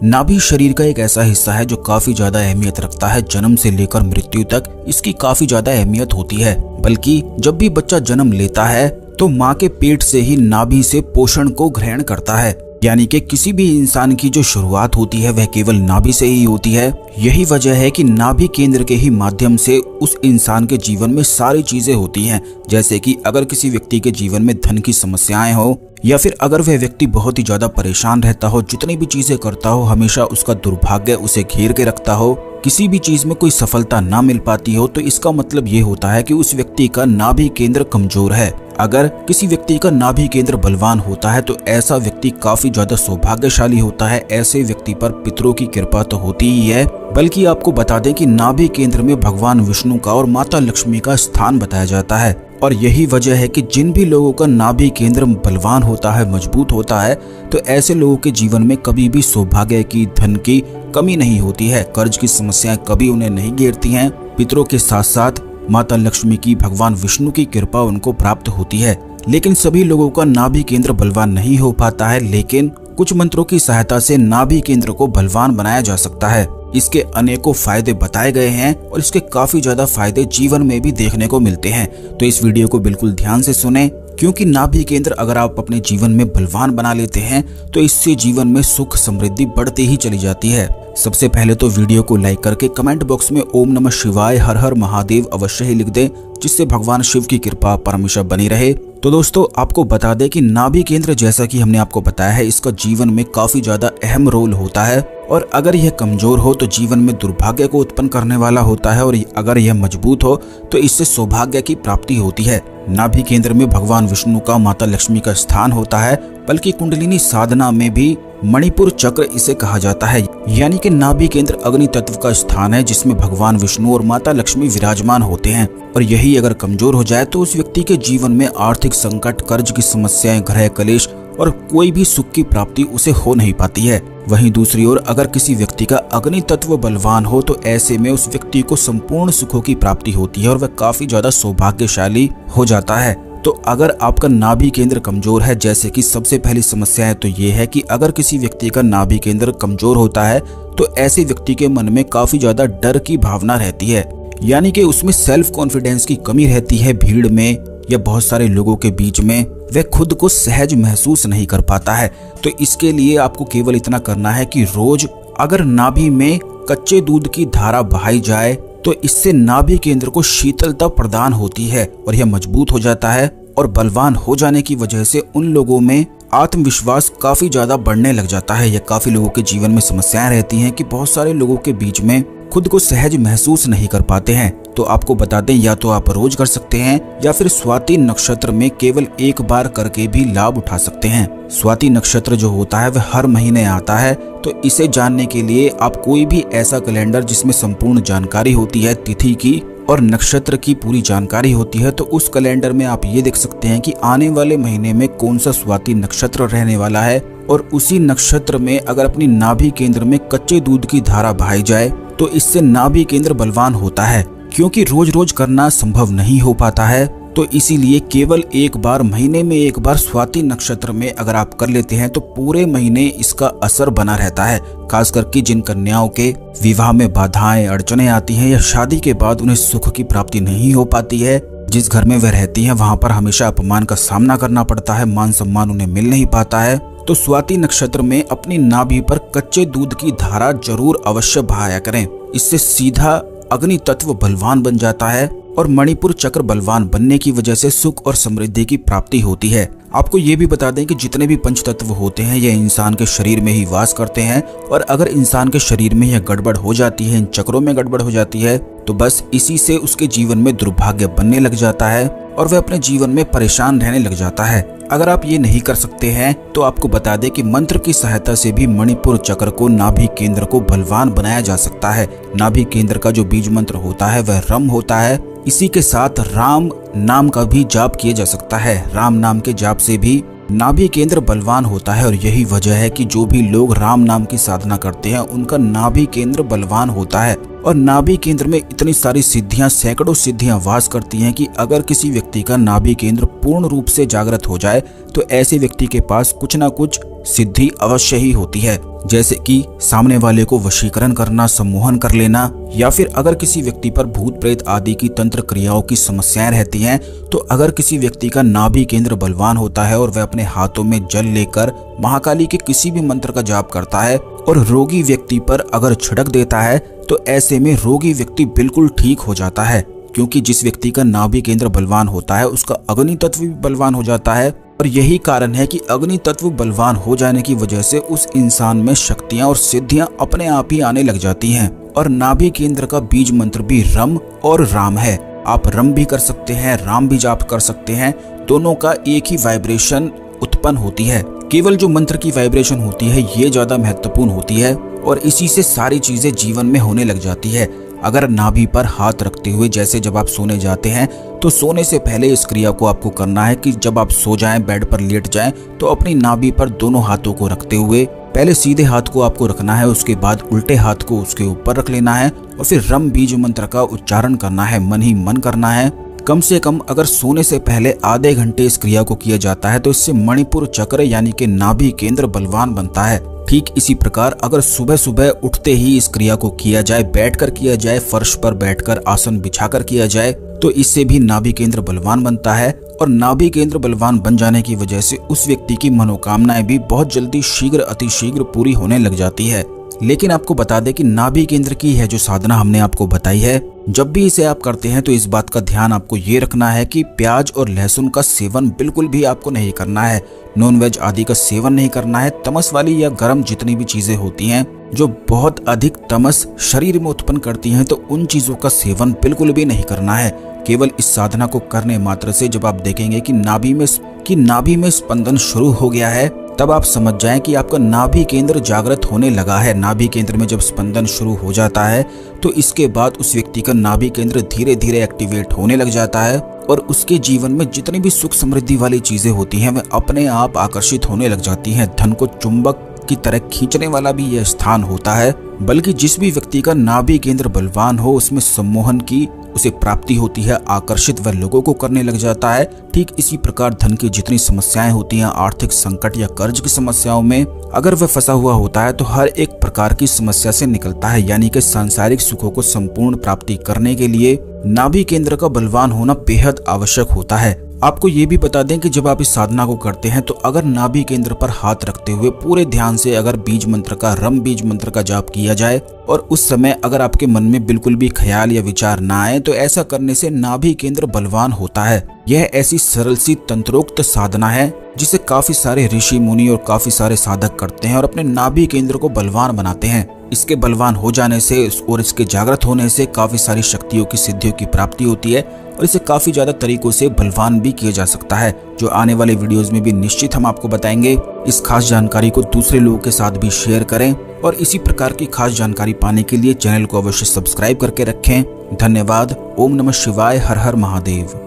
नाभि शरीर का एक ऐसा हिस्सा है जो काफी ज्यादा अहमियत रखता है। जन्म से लेकर मृत्यु तक इसकी काफी ज्यादा अहमियत होती है। बल्कि जब भी बच्चा जन्म लेता है तो माँ के पेट से ही नाभि से पोषण को ग्रहण करता है। यानी कि किसी भी इंसान की जो शुरुआत होती है वह केवल नाभि से ही होती है। यही वजह है कि नाभि केंद्र के ही माध्यम से उस इंसान के जीवन में सारी चीजें होती हैं। जैसे कि अगर किसी व्यक्ति के जीवन में धन की समस्याएं हो, या फिर अगर वह व्यक्ति बहुत ही ज्यादा परेशान रहता हो, जितनी भी चीजें करता हो हमेशा उसका दुर्भाग्य उसे घेर के रखता हो, किसी भी चीज में कोई सफलता ना मिल पाती हो, तो इसका मतलब ये होता है कि उस व्यक्ति का नाभि केंद्र कमजोर है। अगर किसी व्यक्ति का नाभि केंद्र बलवान होता है तो ऐसा व्यक्ति काफी ज्यादा सौभाग्यशाली होता है। ऐसे व्यक्ति पर पितरों की कृपा तो होती ही है, बल्कि आपको बता दें कि नाभि केंद्र में भगवान विष्णु का और माता लक्ष्मी का स्थान बताया जाता है। और यही वजह है कि जिन भी लोगों का नाभि केंद्र बलवान होता है, मजबूत होता है, तो ऐसे लोगों के जीवन में कभी भी सौभाग्य की, धन की कमी नहीं होती है। कर्ज की समस्याएं कभी उन्हें नहीं घेरती हैं। पितरों के साथ साथ माता लक्ष्मी की, भगवान विष्णु की कृपा उनको प्राप्त होती है। लेकिन सभी लोगों का नाभि केंद्र बलवान नहीं हो पाता है, लेकिन कुछ मंत्रों की सहायता से नाभि केंद्र को बलवान बनाया जा सकता है। इसके अनेकों फायदे बताए गए हैं और इसके काफी ज्यादा फायदे जीवन में भी देखने को मिलते हैं। तो इस वीडियो को बिल्कुल ध्यान से सुने, क्योंकि नाभि केंद्र अगर आप अपने जीवन में बलवान बना लेते हैं तो इससे जीवन में सुख समृद्धि बढ़ती ही चली जाती है। सबसे पहले तो वीडियो को लाइक करके कमेंट बॉक्स में ओम नमः शिवाय, हर हर महादेव अवश्य ही लिख दें, जिससे भगवान शिव की कृपा परमेशा बनी रहे। तो दोस्तों, आपको बता दें कि नाभि केंद्र, जैसा कि हमने आपको बताया है, इसका जीवन में काफी ज्यादा अहम रोल होता है। और अगर यह कमजोर हो तो जीवन में दुर्भाग्य को उत्पन्न करने वाला होता है, और अगर यह मजबूत हो तो इससे सौभाग्य की प्राप्ति होती है। नाभि केंद्र में भगवान विष्णु का, माता लक्ष्मी का स्थान होता है, बल्कि कुंडलिनी साधना में भी मणिपुर चक्र इसे कहा जाता है। यानी कि नाभि केंद्र अग्नि तत्व का स्थान है, जिसमें भगवान विष्णु और माता लक्ष्मी विराजमान होते हैं। और यही अगर कमजोर हो जाए तो उस व्यक्ति के जीवन में आर्थिक संकट, कर्ज की समस्याएं, ग्रह कलेश और कोई भी सुख की प्राप्ति उसे हो नहीं पाती है। वहीं दूसरी ओर अगर किसी व्यक्ति का अग्नि तत्व बलवान हो तो ऐसे में उस व्यक्ति को संपूर्ण सुखों की प्राप्ति होती है और वह काफी ज्यादा सौभाग्यशाली हो जाता है। तो अगर आपका नाभि केंद्र कमजोर है, जैसे कि सबसे पहली समस्या है तो ये है कि अगर किसी व्यक्ति का नाभि केंद्र कमजोर होता है तो ऐसे व्यक्ति के मन में काफी ज्यादा डर की भावना रहती है। यानी कि उसमें सेल्फ कॉन्फिडेंस की कमी रहती है। भीड़ में या बहुत सारे लोगों के बीच में वह खुद को सहज महसूस नहीं कर पाता है। तो इसके लिए आपको केवल इतना करना है कि रोज अगर नाभि में कच्चे दूध की धारा बहाई जाए तो इससे नाभि केंद्र को शीतलता प्रदान होती है और यह मजबूत हो जाता है। और बलवान हो जाने की वजह से उन लोगों में आत्मविश्वास काफी ज्यादा बढ़ने लग जाता है। या काफी लोगों के जीवन में समस्याएं रहती हैं कि बहुत सारे लोगों के बीच में खुद को सहज महसूस नहीं कर पाते हैं। तो आपको बता दें, या तो आप रोज कर सकते हैं या फिर स्वाति नक्षत्र में केवल एक बार करके भी लाभ उठा सकते हैं। स्वाति नक्षत्र जो होता है वह हर महीने आता है, तो इसे जानने के लिए आप कोई भी ऐसा कैलेंडर जिसमें संपूर्ण जानकारी होती है, तिथि की और नक्षत्र की पूरी जानकारी होती है, तो उस कैलेंडर में आप ये देख सकते हैं कि आने वाले महीने में कौन सा स्वाति नक्षत्र रहने वाला है। और उसी नक्षत्र में अगर अपनी नाभि केंद्र में कच्चे दूध की धारा बहाई जाए तो इससे नाभि केंद्र बलवान होता है। क्योंकि रोज रोज करना संभव नहीं हो पाता है, तो इसीलिए केवल एक बार, महीने में एक बार स्वाति नक्षत्र में अगर आप कर लेते हैं तो पूरे महीने इसका असर बना रहता है। खास करके जिन कन्याओं के विवाह में बाधाएं, अड़चने आती हैं या शादी के बाद उन्हें सुख की प्राप्ति नहीं हो पाती है, जिस घर में वह रहती हैं वहां पर हमेशा अपमान का सामना करना पड़ता है, मान सम्मान उन्हें मिल नहीं पाता है, तो स्वाति नक्षत्र में अपनी नाभि पर कच्चे दूध की धारा जरूर अवश्य बहाया करें। इससे सीधा अग्नि तत्व बलवान बन जाता है और मणिपुर चक्र बलवान बनने की वजह से सुख और समृद्धि की प्राप्ति होती है। आपको ये भी बता दें कि जितने भी पंच तत्व होते हैं यह इंसान के शरीर में ही वास करते हैं, और अगर इंसान के शरीर में यह गड़बड़ हो जाती है, इन चक्रों में गड़बड़ हो जाती है, तो बस इसी से उसके जीवन में दुर्भाग्य बनने लग जाता है और वह अपने जीवन में परेशान रहने लग जाता है। अगर आप ये नहीं कर सकते हैं तो आपको बता दें कि मंत्र की सहायता से भी मणिपुर चक्र को, नाभि केंद्र को बलवान बनाया जा सकता है। नाभि केंद्र का जो बीज मंत्र होता है वह रम होता है। इसी के साथ राम नाम का भी जाप किया जा सकता है। राम नाम के जाप से भी नाभि केंद्र बलवान होता है और यही वजह है कि जो भी लोग राम नाम की साधना करते हैं उनका नाभि केंद्र बलवान होता है। और नाभि केंद्र में इतनी सारी सिद्धियां, सैकड़ों सिद्धियां वास करती हैं कि अगर किसी व्यक्ति का नाभि केंद्र पूर्ण रूप से जागृत हो जाए तो ऐसे व्यक्ति के पास कुछ ना कुछ सिद्धि अवश्य ही होती है। जैसे कि सामने वाले को वशीकरण करना, सम्मोहन कर लेना, या फिर अगर किसी व्यक्ति पर भूत प्रेत आदि की तंत्र क्रियाओं की समस्याएं रहती हैं तो अगर किसी व्यक्ति का नाभि केंद्र बलवान होता है और वह अपने हाथों में जल लेकर महाकाली के किसी भी मंत्र का जाप करता है और रोगी व्यक्ति पर अगर छिड़क देता है तो ऐसे में रोगी व्यक्ति बिल्कुल ठीक हो जाता है, क्योंकि जिस व्यक्ति का नाभि केंद्र बलवान होता है उसका अग्नि तत्व भी बलवान हो जाता है। और यही कारण है कि अग्नि तत्व बलवान हो जाने की वजह से उस इंसान में शक्तियां और सिद्धियां अपने आप ही आने लग जाती हैं। और नाभि केंद्र का बीज मंत्र भी रम और राम है। आप रम भी कर सकते हैं, राम भी जाप कर सकते हैं। दोनों का एक ही वाइब्रेशन उत्पन्न होती है। केवल जो मंत्र की वाइब्रेशन होती है ये ज्यादा महत्वपूर्ण होती है और इसी से सारी चीजें जीवन में होने लग जाती है। अगर नाभि पर हाथ रखते हुए, जैसे जब आप सोने जाते हैं तो सोने से पहले इस क्रिया को आपको करना है कि जब आप सो जाएं, बेड पर लेट जाएं, तो अपनी नाभि पर दोनों हाथों को रखते हुए पहले सीधे हाथ को आपको रखना है, उसके बाद उल्टे हाथ को उसके ऊपर रख लेना है और फिर रम बीज मंत्र का उच्चारण करना है, मन ही मन करना है। कम से कम अगर सोने से पहले आधे घंटे इस क्रिया को किया जाता है तो इससे मणिपुर चक्र यानी कि नाभि केंद्र बलवान बनता है। ठीक इसी प्रकार अगर सुबह सुबह उठते ही इस क्रिया को किया जाए, बैठकर किया जाए, फर्श पर बैठकर आसन बिछाकर किया जाए, तो इससे भी नाभि केंद्र बलवान बनता है। और नाभि केंद्र बलवान बन जाने की वजह से उस व्यक्ति की मनोकामनाएं भी बहुत जल्दी शीघ्र अतिशीघ्र पूरी होने लग जाती है। लेकिन आपको बता दें कि नाभि केंद्र की है जो साधना हमने आपको बताई है, जब भी इसे आप करते हैं तो इस बात का ध्यान आपको ये रखना है कि प्याज और लहसुन का सेवन बिल्कुल भी आपको नहीं करना है, नॉनवेज आदि का सेवन नहीं करना है। तमस वाली या गर्म जितनी भी चीजें होती हैं जो बहुत अधिक तमस शरीर में उत्पन्न करती हैं, तो उन चीजों का सेवन बिल्कुल भी नहीं करना है। केवल इस साधना को करने मात्र से जब आप देखेंगे कि नाभि में स्पंदन शुरू हो गया है, तब आप समझ जाएं कि आपका नाभि केंद्र जागृत होने लगा है। नाभि केंद्र में जब स्पंदन शुरू हो जाता है तो इसके बाद उस व्यक्ति का नाभि केंद्र धीरे धीरे एक्टिवेट होने लग जाता है और उसके जीवन में जितनी भी सुख समृद्धि वाली चीजें होती हैं वह अपने आप आकर्षित होने लग जाती हैं। धन को चुंबक की तरह खींचने वाला भी यह स्थान होता है। बल्कि जिस भी व्यक्ति का नाभि केंद्र बलवान हो उसमें सम्मोहन की उसे प्राप्ति होती है, आकर्षित वह लोगों को करने लग जाता है। ठीक इसी प्रकार धन की जितनी समस्याएं होती हैं, आर्थिक संकट या कर्ज की समस्याओं में अगर वह फंसा हुआ होता है तो हर एक प्रकार की समस्या से निकलता है। यानी कि सांसारिक सुखों को संपूर्ण प्राप्ति करने के लिए नाभि केंद्र का बलवान होना बेहद आवश्यक होता है। आपको ये भी बता दें कि जब आप इस साधना को करते हैं तो अगर नाभि केंद्र पर हाथ रखते हुए पूरे ध्यान से अगर बीज मंत्र का, रम बीज मंत्र का जाप किया जाए और उस समय अगर आपके मन में बिल्कुल भी ख्याल या विचार ना आए तो ऐसा करने से नाभि केंद्र बलवान होता है। यह ऐसी सरल सी तंत्रोक्त साधना है जिसे काफी सारे ऋषि मुनि और काफी सारे साधक करते हैं और अपने नाभि केंद्र को बलवान बनाते हैं। इसके बलवान हो जाने से और इसके जागृत होने से काफी सारी शक्तियों की, सिद्धियों की प्राप्ति होती है और इसे काफी ज्यादा तरीकों से बलवान भी किया जा सकता है, जो आने वाले वीडियोस में भी निश्चित हम आपको बताएंगे। इस खास जानकारी को दूसरे लोगों के साथ भी शेयर करें और इसी प्रकार की खास जानकारी पाने के लिए चैनल को अवश्य सब्सक्राइब करके रखें। धन्यवाद। ओम नमः शिवाय। हर हर महादेव।